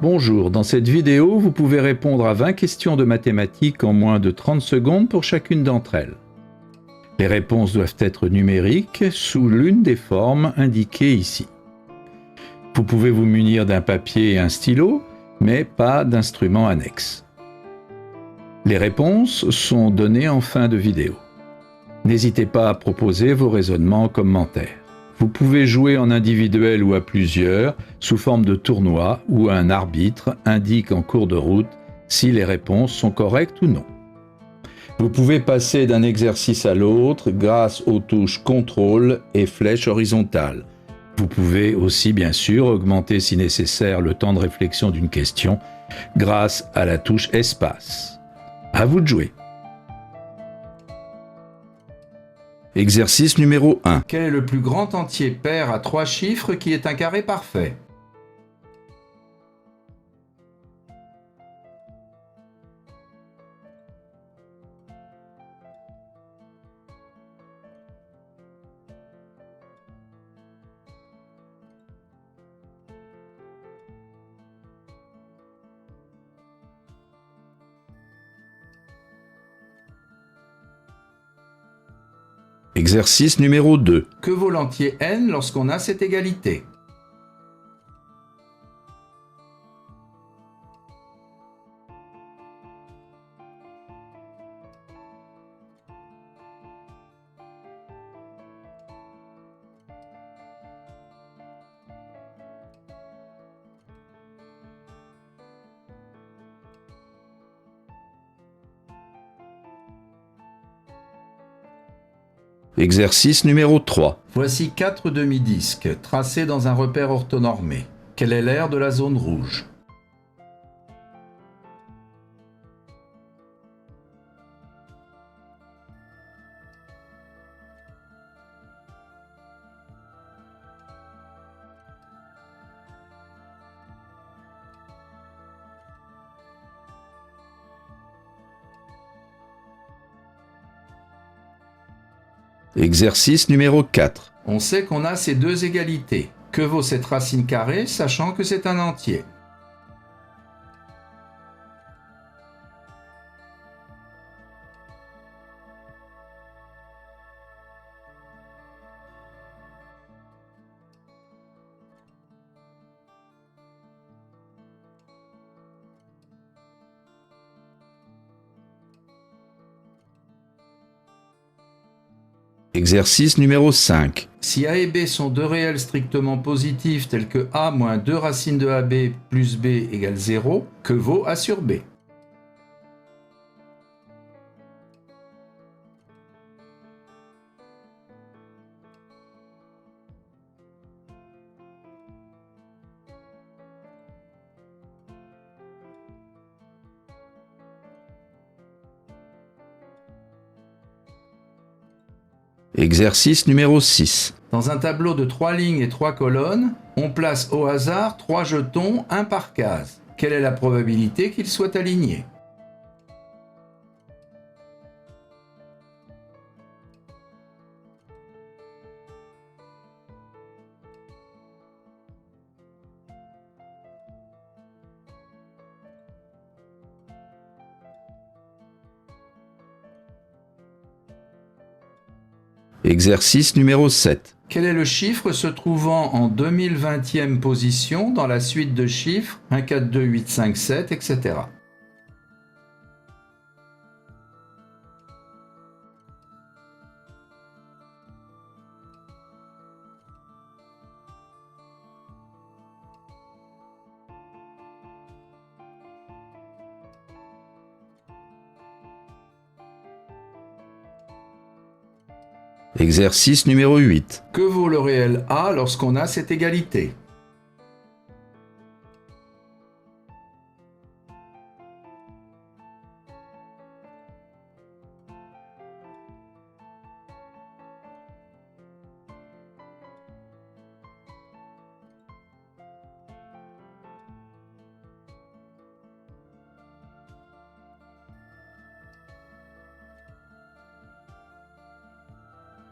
Bonjour, dans cette vidéo, vous pouvez répondre à 20 questions de mathématiques en moins de 30 secondes pour chacune d'entre elles. Les réponses doivent être numériques sous l'une des formes indiquées ici. Vous pouvez vous munir d'un papier et un stylo, mais pas d'instrument annexe. Les réponses sont données en fin de vidéo. N'hésitez pas à proposer vos raisonnements en commentaire. Vous pouvez jouer en individuel ou à plusieurs, sous forme de tournoi, où un arbitre indique en cours de route si les réponses sont correctes ou non. Vous pouvez passer d'un exercice à l'autre grâce aux touches contrôle et flèche horizontale. Vous pouvez aussi bien sûr augmenter si nécessaire le temps de réflexion d'une question grâce à la touche espace. À vous de jouer. Exercice numéro 1. Quel est le plus grand entier pair à 3 chiffres qui est un carré parfait? Exercice numéro 2. Que vaut l'entier n lorsqu'on a cette égalité? Exercice numéro 3. Voici 4 demi-disques tracés dans un repère orthonormé. Quel est l'aire de la zone rouge? Exercice numéro 4. On sait qu'on a ces deux égalités. Que vaut cette racine carrée, sachant que c'est un entier? Exercice numéro 5. Si a et b sont deux réels strictement positifs tels que a moins 2 racines de ab plus b égale 0, que vaut a sur b? Exercice numéro 6. Dans un tableau de 3 lignes et 3 colonnes, on place au hasard 3 jetons, un par case. Quelle est la probabilité qu'ils soient alignés? Exercice numéro 7. Quel est le chiffre se trouvant en 2020e position dans la suite de chiffres 1, 4, 2, 8, 5, 7, etc. Exercice numéro 8. Que vaut le réel a lorsqu'on a cette égalité?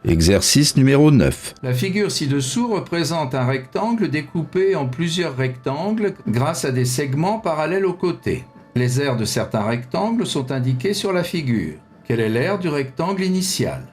Exercice numéro 9. La figure ci-dessous représente un rectangle découpé en plusieurs rectangles grâce à des segments parallèles aux côtés. Les aires de certains rectangles sont indiquées sur la figure. Quelle est l'aire du rectangle initial?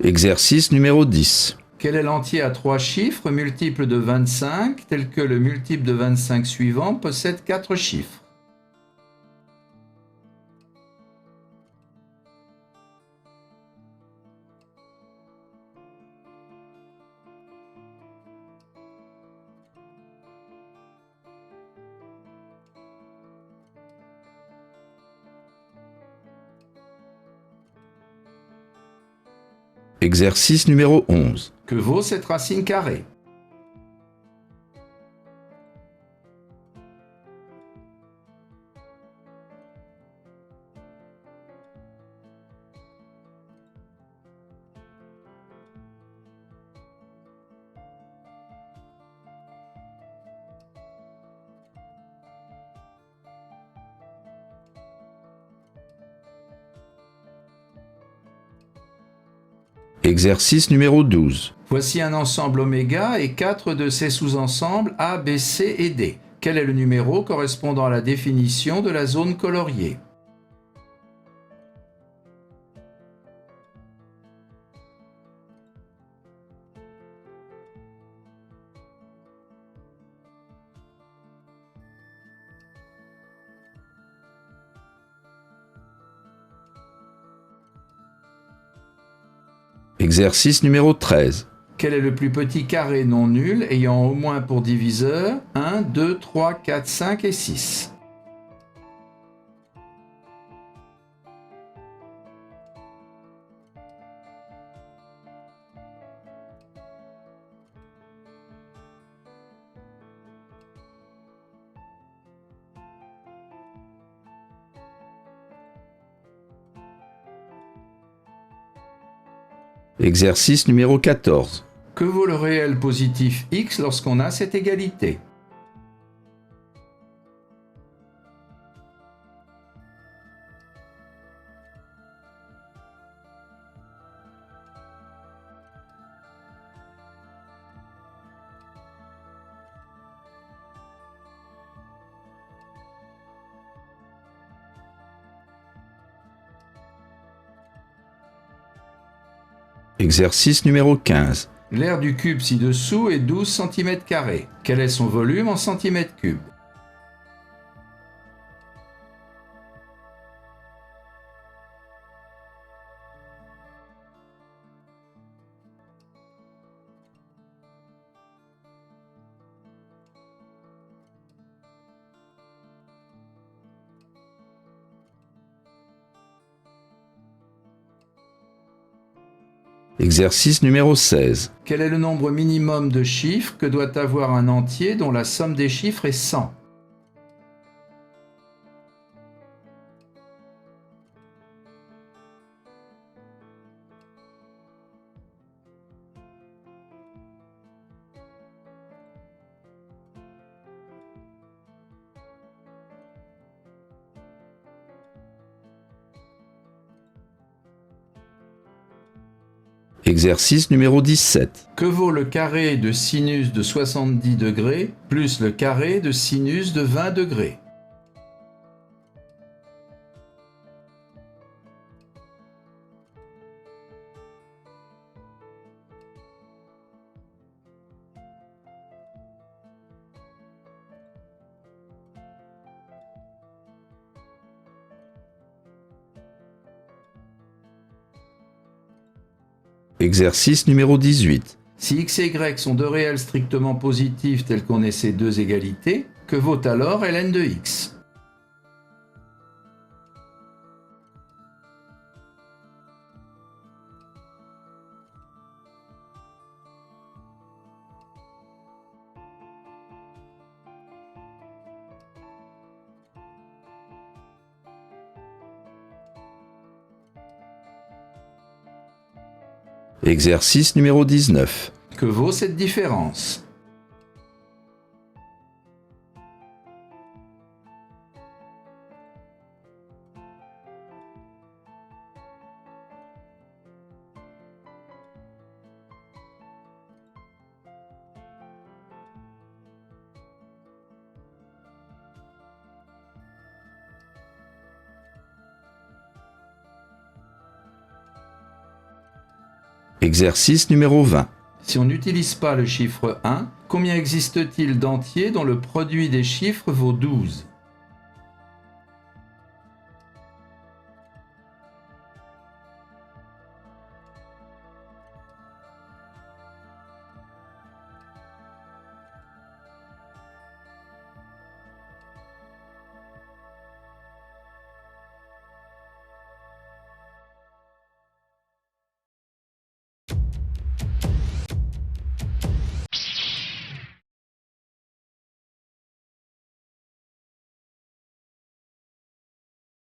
Exercice numéro 10. Quel est l'entier à 3 chiffres multiple de 25 tel que le multiple de 25 suivant possède 4 chiffres? Exercice numéro 11. Que vaut cette racine carrée? Exercice numéro 12. Voici un ensemble oméga et 4 de ses sous-ensembles A, B, C et D. Quel est le numéro correspondant à la définition de la zone coloriée? Exercice numéro 13. Quel est le plus petit carré non nul ayant au moins pour diviseur 1, 2, 3, 4, 5 et 6? Exercice numéro 14. Que vaut le réel positif x lorsqu'on a cette égalité? Exercice numéro 15. L'aire du cube ci-dessous est 12 cm². Quel est son volume en centimètres cubes? Exercice numéro 16. Quel est le nombre minimum de chiffres que doit avoir un entier dont la somme des chiffres est 100? Exercice numéro 17. Que vaut le carré de sinus de 70 degrés plus le carré de sinus de 20 degrés? Exercice numéro 18. Si x et y sont deux réels strictement positifs tels qu'on ait ces deux égalités, que vaut alors ln de x? Exercice numéro 19. Que vaut cette différence? Exercice numéro 20. Si on n'utilise pas le chiffre 1, combien existe-t-il d'entiers dont le produit des chiffres vaut 12?